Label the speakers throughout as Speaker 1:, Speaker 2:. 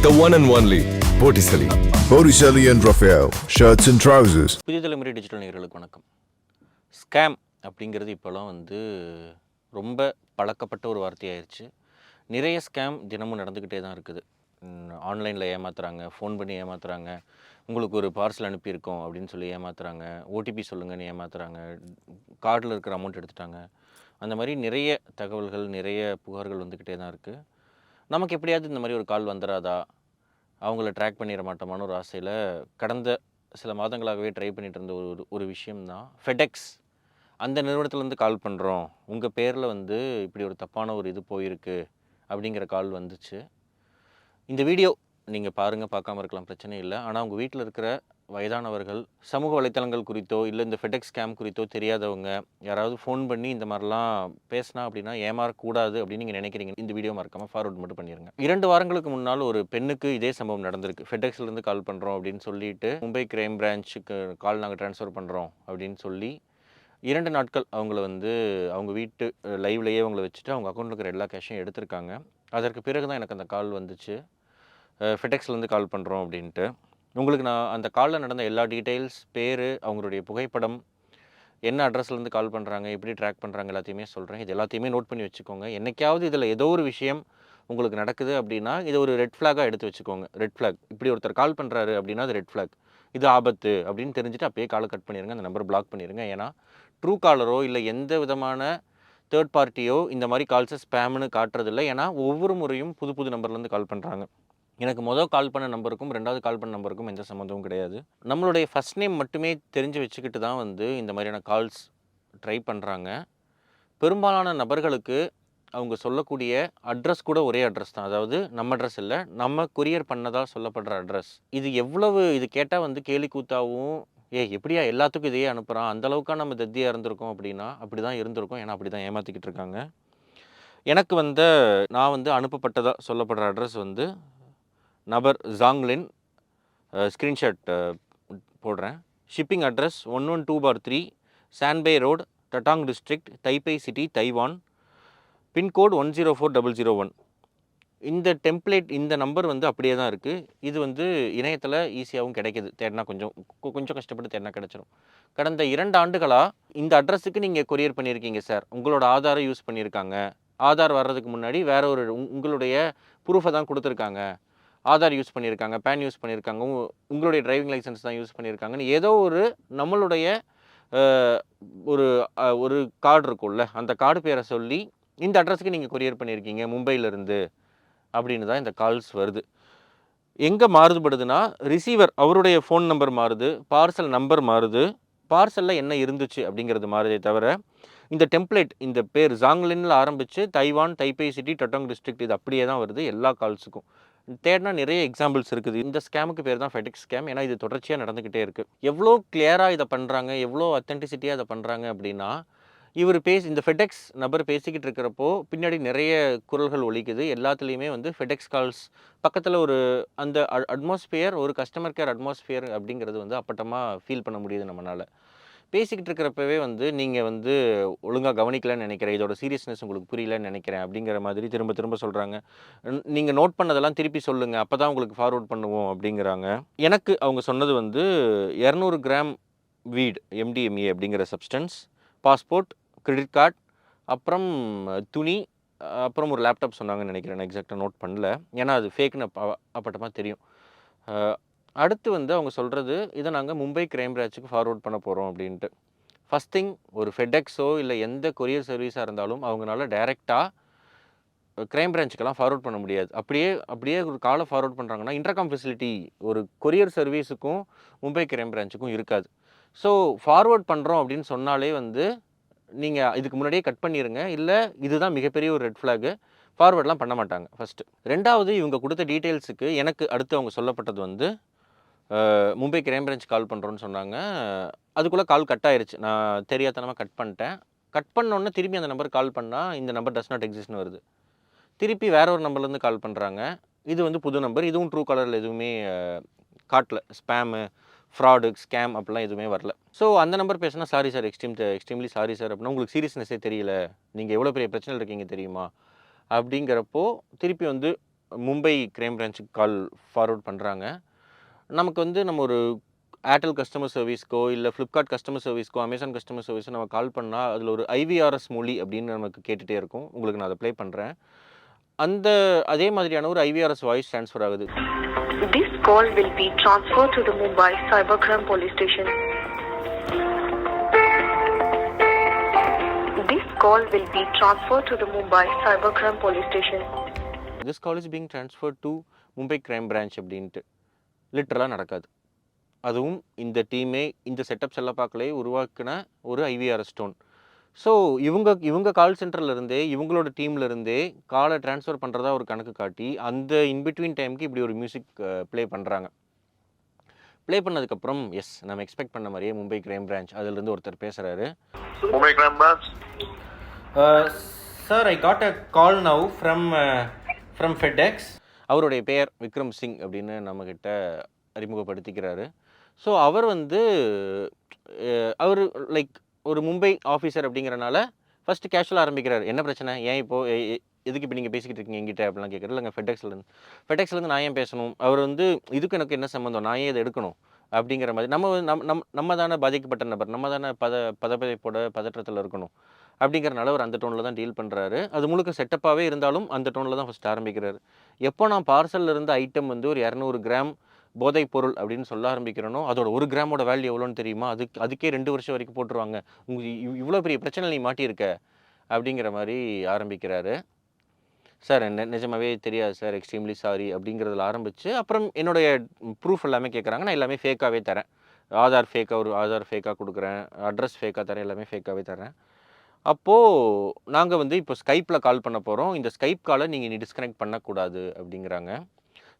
Speaker 1: The one and only Botticelli.
Speaker 2: Botticelli and Raphael, shirts and trousers.
Speaker 3: புதிய தலைமுறை digital நேயர்களுக்கு வணக்கம். ஸ்கேம் அப்படிங்கிறது இப்போலாம் ரொம்ப பழக்கப்பட்ட ஒரு வார்த்தையாயிருச்சு. நிறைய ஸ்கேம் தினமும் நடந்துக்கிட்டே தான் இருக்குது. ஆன்லைனில் ஏமாத்துறாங்க, ஃபோன் பண்ணி ஏமாத்துறாங்க, உங்களுக்கு ஒரு பார்சல் அனுப்பியிருக்கோம் அப்படின்னு சொல்லி ஏமாத்துறாங்க, ஓடிபி சொல்லுங்கன்னு ஏமாத்துறாங்க, கார்டில் இருக்கிற அமௌண்ட் எடுத்துட்டாங்க. அந்த மாதிரி நிறைய தகவல்கள், நிறைய புகார்கள் வந்துக்கிட்டே தான் இருக்குது. நமக்கு எப்படியாவது இந்த மாதிரி ஒரு கால் வந்துடாதா, அவங்கள ட்ராக் பண்ணிட மாட்டோமான்னு ஒரு ஆசையில் கடந்த சில மாதங்களாகவே ட்ரை பண்ணிட்டு இருந்த ஒரு ஒரு விஷயம்தான் ஃபெடெக்ஸ். அந்த நிறுவனத்துலேருந்து கால் பண்ணுறோம், உங்கள் பேரில் இப்படி ஒரு தப்பான ஒரு இது போயிருக்கு அப்படிங்கிற கால் வந்துச்சு. இந்த வீடியோ நீங்கள் பாருங்கள், பார்க்காம இருக்கலாம், பிரச்சனை இல்லை. ஆனால் உங்கள் வீட்டில் இருக்கிற வயதானவர்கள், சமூக வலைத்தளங்கள் குறித்தோ இல்லை இந்த ஃபெடெக்ஸ் ஸ்கேம் குறித்தோ தெரியாதவங்க யாராவது ஃபோன் பண்ணி இந்த மாதிரிலாம் பேசினா அப்படின்னா ஏமாறக்கூடாது அப்படின்னு நீங்கள் நினைக்கிறீங்க, இந்த வீடியோ மறக்காமல் ஃபார்வர்ட் மட்டும் பண்ணிடுங்க. 2 வாரங்களுக்கு முன்னால் ஒரு பெண்ணுக்கு இதே சம்பவம் நடந்திருக்கு. ஃபெடெக்ஸ்லேருந்து கால் பண்ணுறோம் அப்படின்னு சொல்லிட்டு மும்பை கிரைம் பிரான்ச்சுக்கு கால் நாங்கள் ட்ரான்ஸ்ஃபர் பண்ணுறோம் அப்படின்னு சொல்லி 2 நாட்கள் அவங்கள அவங்க வீட்டு லைவ்லேயே அவங்கள வச்சுட்டு அவங்க அக்கௌண்ட்டில் இருக்கிற எல்லா கேஷையும் எடுத்திருக்காங்க. அதற்கு பிறகு தான் எனக்கு அந்த கால் வந்துச்சு, ஃபெடெக்ஸ்லேருந்து கால் பண்ணுறோம் அப்படின்ட்டு. உங்களுக்கு நான் அந்த காலில் நடந்த எல்லா டீட்டெயில்ஸ், பேர், அவங்களுடைய புகைப்படம், என்ன அட்ரஸ்லேருந்து கால் பண்ணுறாங்க, எப்படி ட்ராக் பண்ணுறாங்க எல்லாத்தையுமே சொல்கிறேன். இது எல்லாத்தையுமே நோட் பண்ணி வச்சுக்கோங்க. என்றைக்காவது இதில் ஏதோ ஒரு விஷயம் உங்களுக்கு நடக்குது அப்படின்னா இது ஒரு ரெட் ஃப்ளாகாக எடுத்து வச்சுக்கோங்க. ரெட் ஃப்ளாக், இப்படி ஒருத்தர் கால் பண்ணுறாரு அப்படின்னா அது ரெட் ஃப்ளாக், இது ஆபத்து அப்படின்னு தெரிஞ்சுட்டு அப்பயே காலை கட் பண்ணிடுங்க, அந்த நம்பர் பிளாக் பண்ணிடுங்க. ஏன்னா ட்ரூ காலரோ இல்லை எந்த விதமான தேர்ட் பார்ட்டியோ இந்த மாதிரி கால்ஸை ஸ்பேம்னு காட்டுறதில்லை. ஏன்னா ஒவ்வொரு முறையும் புது புது நம்பர்லேருந்து கால் பண்ணுறாங்க. எனக்கு கால் பண்ண நம்பருக்கும் 2வது கால் பண்ண நம்பருக்கும் எந்த சம்மந்தமும் கிடையாது. நம்மளுடைய ஃபஸ்ட் நேம் மட்டுமே தெரிஞ்சு வச்சுக்கிட்டு தான் இந்த மாதிரியான கால்ஸ் ட்ரை பண்ணுறாங்க. பெரும்பாலான நபர்களுக்கு அவங்க சொல்லக்கூடிய அட்ரஸ் கூட ஒரே அட்ரஸ் தான். அதாவது நம்ம அட்ரஸ் இல்லை, நம்ம கொரியர் பண்ணதாக சொல்லப்படுற அட்ரஸ். இது கேட்டால் கேலி கூத்தாவும், எப்படியா எல்லாத்துக்கும் இதையே அனுப்புகிறான், அந்தளவுக்காக நம்ம தத்தியாக இருந்திருக்கோம் அப்படின்னா அப்படி தான் இருந்திருக்கோம். ஏன்னா அப்படி தான் ஏமாற்றிக்கிட்டு இருக்காங்க. எனக்கு நான் அனுப்பப்பட்டதாக சொல்லப்படுற அட்ரஸ் நபர் ஜாங்லின், ஸ்க்ரீன்ஷாட் போடுறேன். ஷிப்பிங் அட்ரஸ் 112/3 சான்பே road, Datong district, Taipei city, Taiwan. Pin code 104001. இந்த டெம்ப்ளேட், இந்த நம்பர் அப்படியே தான் இருக்குது. இது இணையத்தில் ஈஸியாகவும் கிடைக்கிது. தேடினா கொஞ்சம் கஷ்டப்பட்டு தேடினா கிடச்சிரும். கடந்த 2 ஆண்டுகளாக இந்த அட்ரஸுக்கு நீங்கள் கொரியர் பண்ணியிருக்கீங்க சார், உங்களோட ஆதாரை யூஸ் பண்ணியிருக்காங்க, ஆதார் வர்றதுக்கு முன்னாடி வேற ஒரு உங்களுடைய ப்ரூஃபை தான் கொடுத்துருக்காங்க, ஆதார் யூஸ் பண்ணியிருக்காங்க, பேன் யூஸ் பண்ணியிருக்காங்க, உங்களுடைய டிரைவிங் லைசன்ஸ் தான் யூஸ் பண்ணியிருக்காங்கன்னு ஏதோ ஒரு நம்மளுடைய ஒரு ஒரு கார்டு இருக்கும்ல, அந்த கார்டு பேரை சொல்லி இந்த அட்ரஸுக்கு நீங்கள் கொரியர் பண்ணியிருக்கீங்க மும்பையிலேருந்து அப்படின்னு தான் இந்த கால்ஸ் வருது. எங்கே மாறுபடுதுன்னா, ரிசீவர் அவருடைய ஃபோன் நம்பர் மாறுது, பார்சல் நம்பர் மாறுது, பார்சலில் என்ன இருந்துச்சு அப்படிங்கிறது மாறுதே தவிர இந்த டெம்ப்ளேட், இந்த பேர் ஜாங்லின்ல ஆரம்பித்து தைவான், தைப்பை சிட்டி, டட்டாங் டிஸ்ட்ரிக்ட், இது அப்படியே தான் வருது எல்லா கால்ஸுக்கும். தேடினா நிறைய எக்ஸாம்பிள்ஸ் இருக்குது. இந்த ஸ்கேமுக்கு பேர் தான் ஃபெடெக்ஸ் ஸ்கேம். ஏன்னா இது தொடர்ச்சியாக நடந்துக்கிட்டே இருக்குது. எவ்வளோ கிளியராக இதை பண்ணுறாங்க, எவ்வளோ அத்தென்டிசிட்டியாக இதை பண்ணுறாங்க அப்படின்னா, இந்த ஃபெடெக்ஸ் நபர் பேசிக்கிட்டு இருக்கிறப்போ பின்னாடி நிறைய குரல்கள் ஒலிக்குது. எல்லாத்துலேயுமே ஃபெடெக்ஸ் கால்ஸ் பக்கத்தில் ஒரு அந்த அட்மாஸ்பியர், ஒரு கஸ்டமர் கேர் அட்மாஸ்பியர் அப்படிங்கிறது அப்பட்டமாக ஃபீல் பண்ண முடியுது நம்மளால். பேசிக்கிட்டு இருக்கிறப்பவே நீங்கள் ஒழுங்காக கவனிக்கலன்னு நினைக்கிறேன், இதோட சீரியஸ்னஸ் உங்களுக்கு புரியலன்னு நினைக்கிறேன் அப்படிங்கிற மாதிரி திரும்ப திரும்ப சொல்கிறாங்க. நீங்கள் நோட் பண்ணதெல்லாம் திருப்பி சொல்லுங்கள், அப்போ தான் உங்களுக்கு ஃபார்வர்ட் பண்ணுவோம் அப்படிங்கிறாங்க. எனக்கு அவங்க சொன்னது 200 கிராம் வீட், MDMA அப்படிங்கிற சப்ஸ்டன்ஸ், பாஸ்போர்ட், கிரெடிட் கார்டு, அப்புறம் துணி, அப்புறம் ஒரு லேப்டாப் சொன்னாங்கன்னு நினைக்கிறேன். நான் எக்ஸாக்டாக நோட் பண்ணல, ஏன்னா அது ஃபேக்குன்னு அப்பட்டமாக தெரியும். அடுத்து அவங்க சொல்கிறது, இதை நாங்கள் மும்பை கிரைம் பிரான்ச்சுக்கு ஃபார்வர்ட் பண்ண போகிறோம் அப்படின்ட்டு. ஃபஸ்ட் திங், ஒரு ஃபெடெக்ஸோ இல்லை எந்த கொரியர் சர்வீஸாக இருந்தாலும் அவங்களால டைரெக்டாக கிரைம் பிரான்ச்சுக்கெல்லாம் ஃபார்வர்ட் பண்ண முடியாது. அப்படியே ஒரு காலை ஃபார்வர்ட் பண்ணுறாங்கன்னா இன்டர்காம் ஃபெசிலிட்டி ஒரு கொரியர் சர்வீஸுக்கும் மும்பை கிரைம் பிரான்ச்சுக்கும் இருக்காது. ஸோ ஃபார்வர்ட் பண்ணுறோம் அப்படின்னு சொன்னாலே நீங்கள் இதுக்கு முன்னாடியே கட் பண்ணிடுங்க, இல்லை இதுதான் மிகப்பெரிய ஒரு ரெட் ஃப்ளாகு, ஃபார்வர்ட்லாம் பண்ண மாட்டாங்க ஃபஸ்ட்டு. 2வது, இவங்க கொடுத்த டீட்டெயில்ஸுக்கு எனக்கு அடுத்து அவங்க சொல்லப்பட்டது மும்பை கிரைம் பிரான்ச் கால் பண்ணுறோன்னு சொன்னாங்க. அதுக்குள்ளே கால் கட் ஆயிடுச்சு. நான் தெரியாதனமாக கட் பண்ணிட்டேன். கட் பண்ணோன்னே திருப்பி அந்த நம்பர் கால் பண்ணால் இந்த நம்பர் டஸ் நாட் எக்ஸிஸ்ட்னு வருது. திருப்பி வேற ஒரு நம்பர்லேருந்து கால் பண்ணுறாங்க. இது புது நம்பர், இதுவும் ட்ரூ காலரில் எதுவுமே காட்டல, ஸ்பேமு, ஃப்ராடு, ஸ்கேம் அப்படிலாம் எதுவுமே வரல. ஸோ அந்த நம்பர் பேசினா, sorry sir, extremely sorry sir அப்படின்னா, உங்களுக்கு சீரியஸ்னஸே தெரியல, நீங்கள் எவ்வளோ பெரிய பிரச்சனையில் இருக்கீங்க தெரியுமா அப்படிங்கிறப்போ திருப்பி மும்பை கிரைம் பிரான்ச்சுக்கு கால் ஃபார்வர்ட் பண்ணுறாங்க. நமக்கு வந்து நம்ம ஒரு ஏர்டெல் கஸ்டமர் சர்வீஸ்க்கோ இல்லை ஃப்ளிப்கார்ட் கஸ்டமர் சர்வீஸ்க்கோ அமேசான் கஸ்டமர் சர்வீஸோ நம்ம கால் பண்ணால் அதில் ஒரு ஐவிஆர்எஸ் மொழி அப்படின்னு நமக்கு கேட்டுகிட்டே இருக்கும். உங்களுக்கு நான் அதை ப்ளே பண்ணுறேன். அதே மாதிரியான ஒரு ஐவிஆர்எஸ் வாய்ஸ் ட்ரான்ஸ்ஃபர் ஆகுது.
Speaker 4: This call will be transferred to the Mumbai Cybercrime Police Station. This call will be transferred to the Mumbai Cybercrime Police Station.
Speaker 3: This call is being transferred to Mumbai Crime Branch அப்படின்ட்டு லிட்டரலாக நடக்காது. அதுவும் இந்த டீமே இந்த setups எல்லாம் பார்க்கலே உருவாக்கின ஒரு IVRS tone. So இவங்க கால் சென்டர்லேருந்தே இவங்களோட டீம்லேருந்தே காலை ட்ரான்ஸ்ஃபர் பண்ணுறதா ஒரு கணக்கு காட்டி அந்த இன்பிட்வீன் டைமுக்கு இப்படி ஒரு மியூசிக் ப்ளே பண்ணுறாங்க. ப்ளே பண்ணதுக்கப்புறம் எஸ் நம்ம எக்ஸ்பெக்ட் பண்ண மாதிரியே மும்பை கிரைம் பிரான்ச் அதிலிருந்து ஒருத்தர் பேசுகிறாரு.
Speaker 5: Mumbai Crime Branch.
Speaker 3: Sir I got a call now from FedEx. அவருடைய பெயர் விக்ரம் சிங் அப்படின்னு நம்மக்கிட்ட அறிமுகப்படுத்திக்கிறாரு. ஸோ அவர் வந்து அவர் லைக் ஒரு மும்பை ஆஃபீஸர் அப்படிங்கிறனால ஃபஸ்ட்டு கேஷுவலாக ஆரம்பிக்கிறார். என்ன பிரச்சனை, ஏன் இப்போது எதுக்கு இப்போ நீங்கள் பேசிக்கிட்டு இருக்கீங்க என்கிட்ட அப்படிலாம் கேட்குறது. இல்லைங்க ஃபெடெக்ஸ்லேருந்து நான் ஏன் பேசணும், அவர் வந்து இதுக்கு எனக்கு என்ன சம்மந்தம், நான் ஏன் இதை எடுக்கணும் அப்படிங்கிற மாதிரி நம்ம தானே பாதிக்கப்பட்ட நபர், நம்ம தானே பதற்றத்தில் இருக்கணும் அப்படிங்கிறனால அவர் அந்த டோனில் தான் டீல் பண்ணுறாரு. அது முழுக்க செட்டப்பாகவே இருந்தாலும் அந்த டோனில் தான் ஃபஸ்ட் ஆரம்பிக்கிறாரு. எப்போ நான் பார்சலில் இருந்த ஐட்டம் வந்து ஒரு 200 கிராம் போதைப் பொருள் அப்படின்னு சொல்ல ஆரம்பிக்கிறனோ அதோட 1 கிராமோட வேல்யூ எவ்வளோன்னு தெரியுமா, அதுக்கே 2 வருஷம் வரைக்கும் போட்டுருவாங்க, இவ்வளோ பெரிய பிரச்சனை நீ மாட்டியிருக்க அப்படிங்கிற மாதிரி ஆரம்பிக்கிறாரு. சார் நிஜமாவே தெரியாது சார், எக்ஸ்ட்ரீம்லி சாரி அப்படிங்கிறதுல ஆரம்பித்து அப்புறம் என்னுடைய ப்ரூஃப் எல்லாமே கேட்குறாங்க. நான் எல்லாமே ஃபேக்காகவே தரேன். ஆதார் ஃபேக்காக கொடுக்குறேன், அட்ரஸ் ஃபேக்காக தரேன், எல்லாமே ஃபேக்காகவே தரேன். அப்போது நாங்கள் வந்து இப்போ ஸ்கைப்பில் கால் பண்ண போகிறோம், இந்த ஸ்கைப் காலை நீங்கள் இனி டிஸ்கனெக்ட் பண்ணக்கூடாது அப்படிங்கிறாங்க.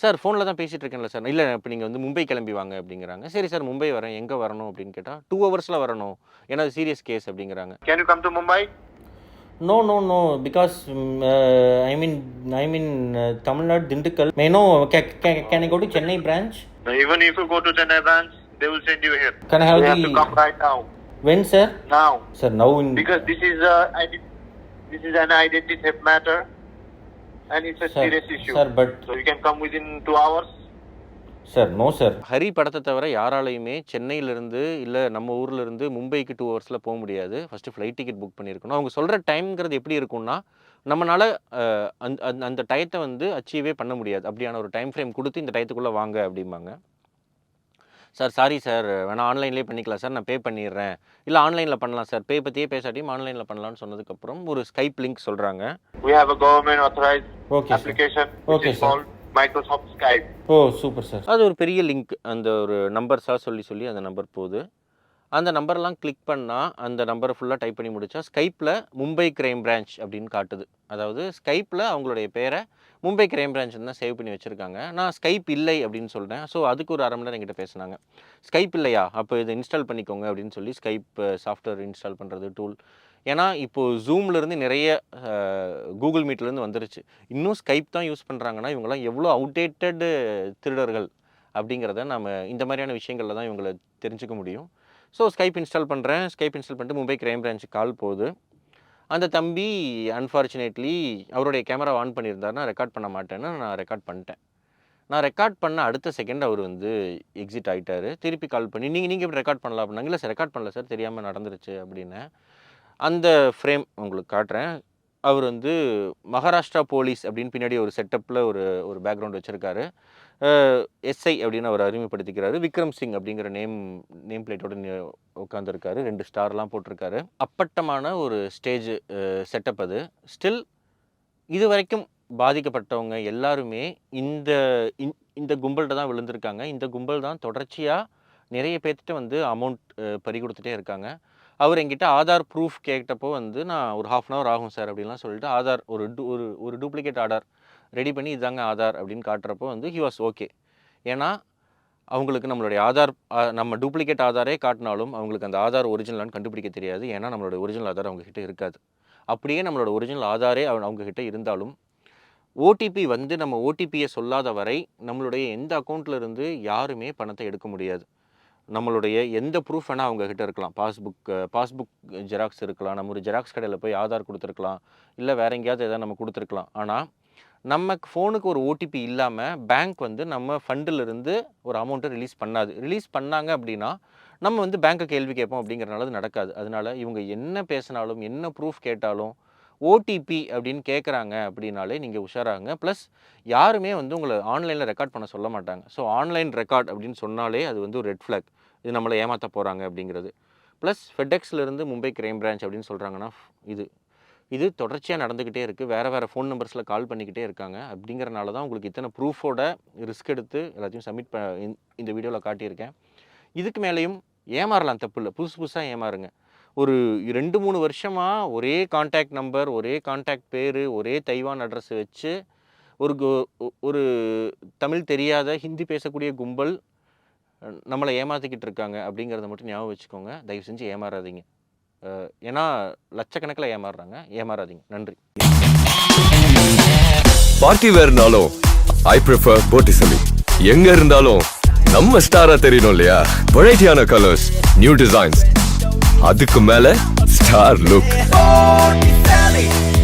Speaker 3: சார் ஃபோனில் தான் பேசிகிட்டு இருக்கேன்ல சார். இல்லை இப்போ நீங்கள் வந்து மும்பை கிளம்பி வாங்க அப்படிங்கிறாங்க. சரி சார் மும்பை வரேன், எங்கே வரணும் அப்படின்னு கேட்டால் 2 ஹவர்ஸில் வரணும், ஏன்னா அது சீரியஸ் கேஸ் அப்படிங்கிறாங்க.
Speaker 5: Can you come to Mumbai?
Speaker 3: No, because I mean Tamil Nadu, Dindigul. May I know, can I go to Chennai branch?
Speaker 5: Even if you go to Chennai branch, they will send you here.
Speaker 3: Can I have
Speaker 5: You have to come right now.
Speaker 3: When, sir?
Speaker 5: Now.
Speaker 3: Sir, now in...
Speaker 5: Because this is an identity theft matter and it's a serious issue.
Speaker 3: Sir, but...
Speaker 5: So you can come within 2 hours.
Speaker 3: Sir no sir. Hari படத்தை தவிர யாராலையுமே சென்னையிலேருந்து இல்லை நம்ம ஊர்லேருந்து மும்பைக்கு 2 ஹவர்ஸில் போக முடியாது. ஃபஸ்ட்டு ஃப்ளைட் டிக்கெட் புக் பண்ணியிருக்கணும். அவங்க சொல்கிற டைம்ங்கிறது எப்படி இருக்கும்னா நம்மளால் அந்த டயத்தை வந்து அச்சீவே பண்ண முடியாது. அப்படியான ஒரு டைம் ஃப்ரேம் கொடுத்து இந்த டயத்துக்குள்ளே வாங்க அப்படிம்பாங்க. சார் சாரி சார், வேணால் ஆன்லைன்லேயே பண்ணிக்கலாம் சார், நான் பே பண்ணிடுறேன். இல்லை ஆன்லைனில் பண்ணலாம் சார், பே பற்றியே பேசாட்டியும் ஆன்லைனில் பண்ணலாம்னு சொன்னதுக்கப்புறம் ஒரு ஸ்கைப் லிங்க் சொல்கிறாங்க.
Speaker 5: We have a government authorized application which is called Microsoft Skype.
Speaker 3: ஓ சூப்பர் சார். அது ஒரு பெரிய லிங்க், அந்த ஒரு நம்பர்ஸாக சொல்லி அந்த நம்பர் போகுது. அந்த நம்பர்லாம் கிளிக் பண்ணால் அந்த நம்பரை ஃபுல்லாக டைப் பண்ணி முடித்தா ஸ்கைப்பில் மும்பை கிரைம் பிரான்ச் அப்படின்னு காட்டுது. அதாவது ஸ்கைப்பில் அவங்களுடைய பேரை மும்பை கிரைம் பிரான்ச் தான் சேவ் பண்ணி வச்சுருக்காங்க. நான் ஸ்கைப் இல்லை அப்படின்னு சொல்கிறேன். ஸோ அதுக்கு ஒரு 1/2 மணி நேரம் என்கிட்ட பேசினாங்க. ஸ்கைப் இல்லையா, அப்போ இதை இன்ஸ்டால் பண்ணிக்கோங்க அப்படின்னு சொல்லி ஸ்கைப் சாஃப்ட்வேர் இன்ஸ்டால் பண்ணுறது டூல். ஏன்னா இப்போது ஜூம்லேருந்து நிறைய கூகுள் மீட்லேருந்து வந்துருச்சு. இன்னும் ஸ்கைப் தான் யூஸ் பண்ணுறாங்கன்னா இவங்கெல்லாம் எவ்வளோ அவுடேட்டடு திருடர்கள் அப்படிங்கிறத நம்ம இந்த மாதிரியான விஷயங்களில் தான் இவங்களை தெரிஞ்சுக்க முடியும். ஸோ ஸ்கைப் இன்ஸ்டால் பண்ணுறேன். ஸ்கைப் இன்ஸ்டால் பண்ணிட்டு மும்பை கிரைம் பிரான்ச்சுக்கு கால் போகுது. அந்த தம்பி அன்ஃபார்ச்சுனேட்லி அவருடைய கேமரா ஆன் பண்ணியிருந்தார். நான் ரெக்கார்ட் பண்ண மாட்டேன்னு நான் ரெக்கார்ட் பண்ணிட்டேன். நான் ரெக்கார்ட் பண்ண அடுத்த செகண்ட் அவர் வந்து எக்ஸிட் ஆகிட்டார். திருப்பி கால் பண்ணி நீங்கள் எப்படி ரெக்கார்ட் பண்ணலாம் அப்படின்னாங்க. இல்லை சார் ரெக்கார்ட் பண்ணல சார், தெரியாமல் நடந்துருச்சு அப்படின்னு. அந்த ஃப்ரேம் உங்களுக்கு காட்டுறேன். அவர் வந்து மகாராஷ்டிரா போலீஸ் அப்படின்னு பின்னாடி ஒரு செட்டப்பில் ஒரு பேக்ரவுண்ட் வச்சுருக்காரு. எஸ்ஐ அப்படின்னு அவர் அறிமுகப்படுத்திக்கிறாரு. விக்ரம் சிங் அப்படிங்கிற நேம் பிளேட்டோட உட்காந்துருக்காரு. 2 ஸ்டார்லாம் போட்டிருக்காரு. அப்பட்டமான ஒரு ஸ்டேஜ் செட்டப் அது. ஸ்டில் இது வரைக்கும் பாதிக்கப்பட்டவங்க எல்லாருமே இந்த கும்பல்கிட்ட தான் விழுந்திருக்காங்க. இந்த கும்பல் தான் தொடர்ச்சியாக நிறைய பேர்த்திட்ட வந்து அமௌண்ட் பறி கொடுத்துட்டே இருக்காங்க. அவர் என்கிட்ட ஆதார் ப்ரூஃப் கேட்டப்போ வந்து நான் ஒரு 1/2 அன் ஹவர் ஆகும் சார் அப்படின்லாம் சொல்லிட்டு ஆதார் ஒரு டூப்ளிகேட் ஆதார் ரெடி பண்ணி இதாங்க ஆதார் அப்படின்னு காட்டுறப்போ வந்து ஹி வாஸ் ஓகே. ஏன்னா அவங்களுக்கு நம்மளுடைய ஆதார் நம்ம டூப்ளிகேட் ஆதாரே காட்டினாலும் அவங்களுக்கு அந்த ஆதார் ஒரிஜினலான்னு கண்டுபிடிக்க தெரியாது. ஏன்னா நம்மளோட ஒரிஜினல் ஆதார் அவங்கக்கிட்ட இருக்காது. அப்படியே நம்மளோட ஒரிஜினல் ஆதாரே அவங்கக்கிட்ட இருந்தாலும் ஓடிபி வந்து நம்ம ஓடிபியை சொல்லாத வரை நம்மளுடைய எந்த அக்கௌண்ட்டில் இருந்து யாருமே பணத்தை எடுக்க முடியாது. நம்மளுடைய எந்த ப்ரூஃப் வேணால் அவங்கக்கிட்ட இருக்கலாம். பாஸ்புக் ஜெராக்ஸ் இருக்கலாம். நம்ம ஒரு ஜெராக்ஸ் கடையில் போய் ஆதார் கொடுத்துருக்கலாம், இல்லை வேறு எங்கேயாவது எதாவது நம்ம கொடுத்துருக்கலாம். ஆனால் நமக்கு ஃபோனுக்கு ஒரு ஓடிபி இல்லாமல் பேங்க் வந்து நம்ம ஃபண்டிலிருந்து ஒரு அமௌண்ட்டை ரிலீஸ் பண்ணாது. ரிலீஸ் பண்ணாங்க அப்படின்னா நம்ம வந்து பேங்க்கை கேள்வி கேட்போம் அப்படிங்கிறனால அது நடக்காது. அதனால இவங்க என்ன பேசினாலும் என்ன ப்ரூஃப் கேட்டாலும் ஓடிபி அப்படின்னு கேட்குறாங்க அப்படின்னாலே நீங்கள் உஷாராங்க. ப்ளஸ் யாருமே வந்து உங்களை ஆன்லைனில் ரெக்கார்ட் பண்ண சொல்ல மாட்டாங்க. ஸோ ஆன்லைன் ரெக்கார்ட் அப்படின்னு சொன்னாலே அது வந்து ஒரு ரெட் ஃப்ளாக். இது நம்மளை ஏமாற்ற போகிறாங்க அப்படிங்கிறது. ப்ளஸ் ஃபெடெக்ஸ்லேருந்து மும்பை கிரைம் பிரான்ச் அப்படின்னு சொல்கிறாங்கன்னா இது தொடர்ச்சியாக நடந்துக்கிட்டே இருக்குது. வேறு ஃபோன் நம்பர்ஸில் கால் பண்ணிக்கிட்டே இருக்காங்க. அப்படிங்கிறனால தான் உங்களுக்கு இத்தனை ப்ரூஃபோட ரிஸ்க் எடுத்து எல்லாத்தையும் சப்மிட் இந்த வீடியோவில் காட்டியிருக்கேன். இதுக்கு மேலேயும் ஏமாறலாம், தப்பு இல்லை. புதுசாக ஏமாறுங்க. ஒரு 2-3 வருஷமாக ஒரே கான்டாக்ட் நம்பர், ஒரே கான்டாக்ட் பேர், ஒரே தைவான் அட்ரஸ் வச்சு ஒரு தமிழ் தெரியாத ஹிந்தி பேசக்கூடிய கும்பல் நம்மளை ஏமாற்றிக்கிட்டு இருக்காங்க அப்படிங்கிறத மட்டும் ஞாபகம் வச்சுக்கோங்க. தயவு செஞ்சு ஏமாறாதீங்க. ஏன்னா லட்சக்கணக்கில் ஏமாறாதீங்க. நன்றி.
Speaker 1: பார்ட்டி வேர்னாலும் ஐ ப்ரிஃபர் போட்டிசலி. எங்க இருந்தாலும் நம்ம ஸ்டாரா தெரியணும் இல்லையா? வெரைட்டியான கலர்ஸ், நியூ டிசைன்ஸ், அதுக்கு மேல star look.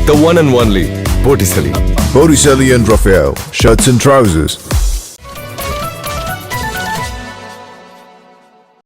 Speaker 1: The one and only Botticelli.
Speaker 2: Botticelli and Raphael, shirts and trousers.